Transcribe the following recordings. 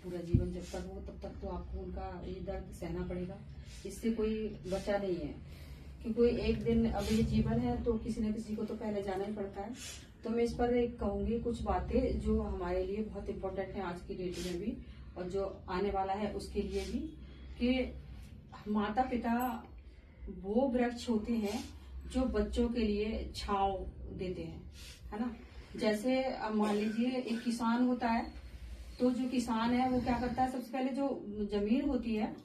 पूरा जीवन जब तक हो तब तक तो आपको उनका ये दर्द सहना पड़ेगा। इससे कोई बचा नहीं है, क्योंकि एक दिन अब ये जीवन है तो किसी न किसी को तो पहले जाना ही पड़ता है। तो मैं इस पर एक कहूंगी कुछ बातें जो हमारे लिए बहुत इम्पोर्टेंट है आज की डेट में भी, और जो आने वाला है उसके लिए भी, कि माता पिता वो वृक्ष होते हैं जो बच्चों के लिए छांव देते हैं, है ना। जैसे अब मान लीजिए एक किसान होता है, तो जो किसान है वो क्या करता है, सबसे पहले जो जमीन होती है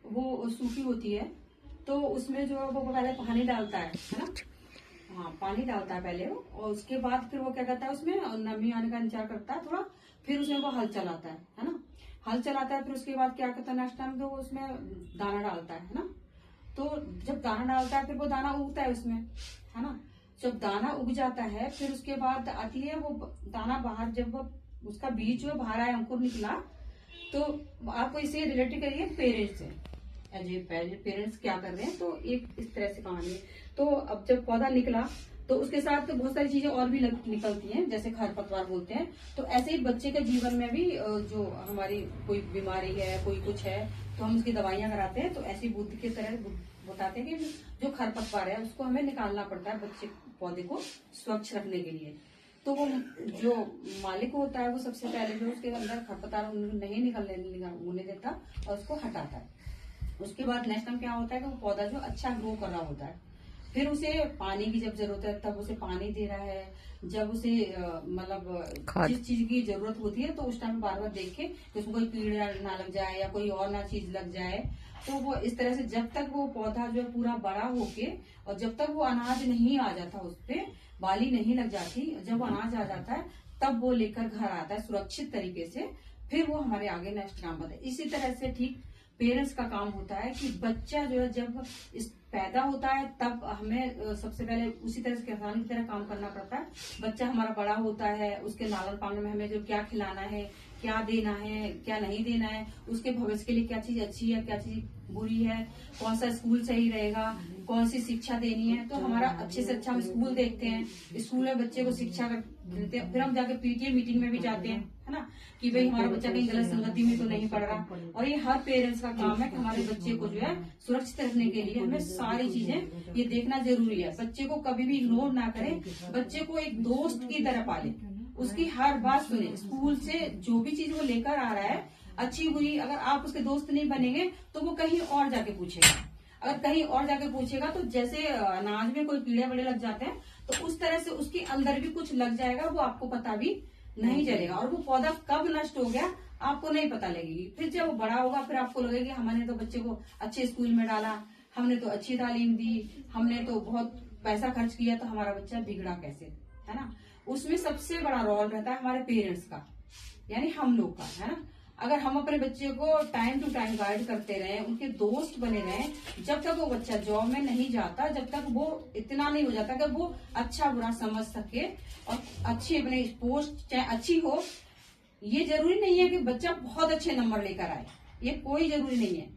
वो सूखी होती है, तो उसमें जो वो पहले पानी डालता है ना। हाँ, पानी डालता है पहले वो, और उसके बाद फिर वो क्या करता है, उसमें नमी आने का इंतजार करता है थोड़ा, फिर उसमें वो हल चलाता है ना। हल चलाता है, फिर उसके बाद क्या करता है, नेक्स्ट टाइम तो उसमें दाना डालता है ना। तो जब दाना डालता है फिर वो दाना उगता है उसमें, है ना। जब दाना उग जाता है फिर उसके बाद आती है वो दाना बाहर, जब वो उसका बीज जो बाहर आया, अंकुर निकला, तो आपको इसे रिलेटेड करिए पेरेंट्स से। पेरेंट्स क्या कर रहे हैं, तो एक इस तरह से कहानी है। तो अब जब पौधा निकला तो उसके साथ तो बहुत सारी चीजें और भी निकलती हैं, जैसे खरपतवार बोलते हैं। तो ऐसे ही बच्चे के जीवन में भी जो हमारी कोई बीमारी है, कोई कुछ है, तो हम उसकी दवाइयां कराते हैं। तो ऐसी बुद्धि की तरह बताते हैं कि जो खरपतवार है उसको हमें निकालना पड़ता है बच्चे पौधे को स्वच्छ रखने के लिए। तो वो जो मालिक होता है वो सबसे पहले जो उसके अंदर खरपतवार नहीं निकलने देता और उसको हटाता है। उसके बाद नेक्स्ट टाइम क्या होता है कि वो पौधा जो अच्छा ग्रो कर रहा होता है, फिर उसे पानी की जब जरूरत है तब उसे पानी दे रहा है। जब उसे मतलब जिस चीज की जरूरत होती है तो उस टाइम बार बार देखे कि उसमें कोई कीड़ा ना लग जाए या कोई और ना चीज लग जाए। तो वो इस तरह से जब तक वो पौधा जो है पूरा बड़ा होके, और जब तक वो अनाज नहीं आ जाता, उस पे बाली नहीं लग जाती, जब अनाज आ जाता है तब वो लेकर घर आता है सुरक्षित तरीके से, फिर वो हमारे आगे नेक्स्ट काम आता है। इसी तरह से ठीक पेरेंट्स का काम होता है कि बच्चा जो है जब इस पैदा होता है तब हमें सबसे पहले उसी तरह से किसान की तरह काम करना पड़ता है। बच्चा हमारा बड़ा होता है, उसके लालन पालन में हमें जो क्या खिलाना है, क्या देना है, क्या नहीं देना है, उसके भविष्य के लिए क्या चीज अच्छी है, क्या चीज बुरी है, कौन सा स्कूल सही रहेगा, कौन सी शिक्षा देनी है। तो हमारा अच्छे से अच्छा हम स्कूल देखते हैं, स्कूल में बच्चे को शिक्षा देते हैं, फिर हम जाके पीटीए मीटिंग में भी जाते हैं, है ना, कि भाई हमारा बच्चा कहीं गलत संगति में तो नहीं पड़ रहा। और ये हर पेरेंट्स का काम है कि हमारे बच्चे को जो है सुरक्षित रखने के लिए हमें सारी चीजें ये देखना जरूरी है। बच्चे को कभी भी इग्नोर ना करें, बच्चे को एक दोस्त की तरह पाले, उसकी हर बात सुने। स्कूल से जो भी चीज वो लेकर आ रहा है, अच्छी बुरी, अगर आप उसके दोस्त नहीं बनेंगे तो वो कहीं और जाके पूछेगा। अगर कहीं और जाके पूछेगा तो जैसे अनाज में कोई कीड़े वड़े लग जाते हैं, तो उस तरह से उसके अंदर भी कुछ लग जाएगा, वो आपको पता भी नहीं चलेगा, और वो पौधा कब नष्ट हो गया आपको नहीं पता लगेगी। फिर जब वो बड़ा होगा फिर आपको लगेगा हमने तो बच्चे को अच्छे स्कूल में डाला, हमने तो अच्छी तालीम दी, हमने तो बहुत पैसा खर्च किया, तो हमारा बच्चा बिगड़ा कैसे, है ना। उसमें सबसे बड़ा रोल रहता है हमारे पेरेंट्स का, यानी हम लोग का, है ना। अगर हम अपने बच्चे को टाइम टू टाइम गाइड करते रहे, उनके दोस्त बने रहे, जब तक वो बच्चा जॉब में नहीं जाता, जब तक वो इतना नहीं हो जाता कि वो अच्छा बुरा समझ सके और अच्छी अपने पोस्ट चाहे अच्छी हो। ये जरूरी नहीं है कि बच्चा बहुत अच्छे नंबर लेकर आए, ये कोई जरूरी नहीं है।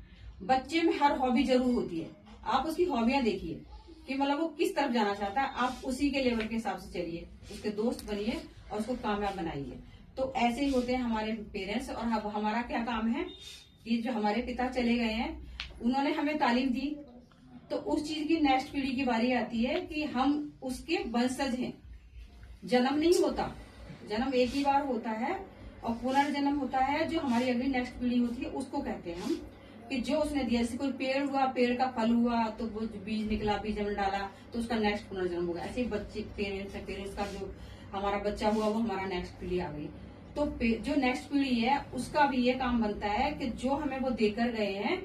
बच्चे में हर हॉबी जरूर होती है, आप उसकी हॉबियां देखिए कि मतलब वो किस तरफ जाना चाहता है, आप उसी के लेवल के हिसाब से चलिए, उसके दोस्त बनिए और उसको कामयाब बनाइए। तो ऐसे ही होते हैं हमारे पेरेंट्स। और हमारा क्या काम है कि जो हमारे पिता चले गए हैं, उन्होंने हमें तालीम दी, तो उस चीज की नेक्स्ट पीढ़ी की बारी आती है कि हम उसके वंशज हैं। जन्म नहीं होता, जन्म एक ही बार होता है, और पुनर्जन्म होता है जो हमारी अगली नेक्स्ट पीढ़ी होती है, उसको कहते हैं हम कि जो उसने दिया। जैसे कोई पेड़ हुआ, पेड़ का फल हुआ, तो वो बीज निकला, बीज हमने डाला, तो उसका नेक्स्ट पुनर्जन्म होगा। ऐसे बच्चे पेरेंट्स का जो हमारा बच्चा हुआ वो हमारा नेक्स्ट पीढ़ी आ गई। तो जो नेक्स्ट पीढ़ी है उसका भी ये काम बनता है कि जो हमें वो देकर गए हैं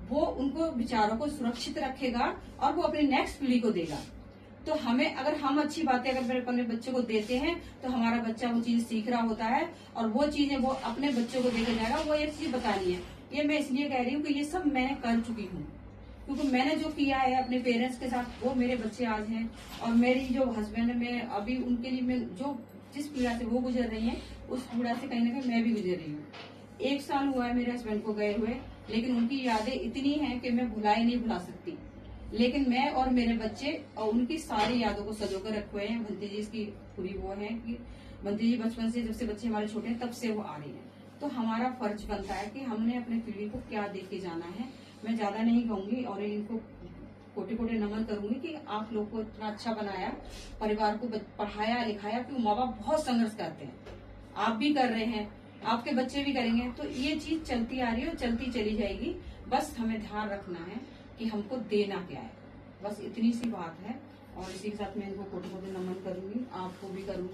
वो उनको विचारों को सुरक्षित रखेगा और वो अपनी नेक्स्ट पीढ़ी को देगा। तो हमें, अगर हम अच्छी बातें अगर अपने बच्चे को देते हैं तो हमारा बच्चा वो चीज सीख रहा होता है, और वो चीजें वो अपने बच्चों को देकर जाएगा। वो एक चीज बतानी है, ये मैं इसलिए कह रही हूँ कि ये सब मैं कर चुकी हूँ, क्योंकि मैंने जो किया है अपने पेरेंट्स के साथ, वो मेरे बच्चे आज हैं। और मेरी जो हस्बैंड में अभी उनके लिए मैं जो जिस पीड़ा से वो गुजर रही है, उस पीड़ा से कहीं ना कहीं मैं भी गुजर रही हूँ। 1 साल हुआ है मेरे हस्बैंड को गए हुए, लेकिन उनकी यादें इतनी हैं कि मैं नहीं भुला सकती। लेकिन मैं और मेरे बच्चे और उनकी सारी यादों को सजो कर रखे हुए हैं। भंती जी इसकी पूरी वो है कि भंती जी बचपन से, जब से बच्चे हमारे छोटे हैं तब से वो आ रही है। तो हमारा फर्ज बनता है कि हमने अपने पीढ़ी को क्या दे के जाना है। मैं ज्यादा नहीं कहूंगी और इनको कोटि कोटि नमन करूंगी कि आप लोग को इतना अच्छा बनाया, परिवार को पढ़ाया लिखाया, क्योंकि माँ बाप बहुत संघर्ष करते हैं, आप भी कर रहे हैं, आपके बच्चे भी करेंगे, तो ये चीज चलती आ रही है और चलती चली जाएगी। बस हमें ध्यान रखना है कि हमको देना क्या है, बस इतनी सी बात है। और इसी के साथ मैं इनको कोटि कोटि नमन करूंगी, आपको भी करूंगी।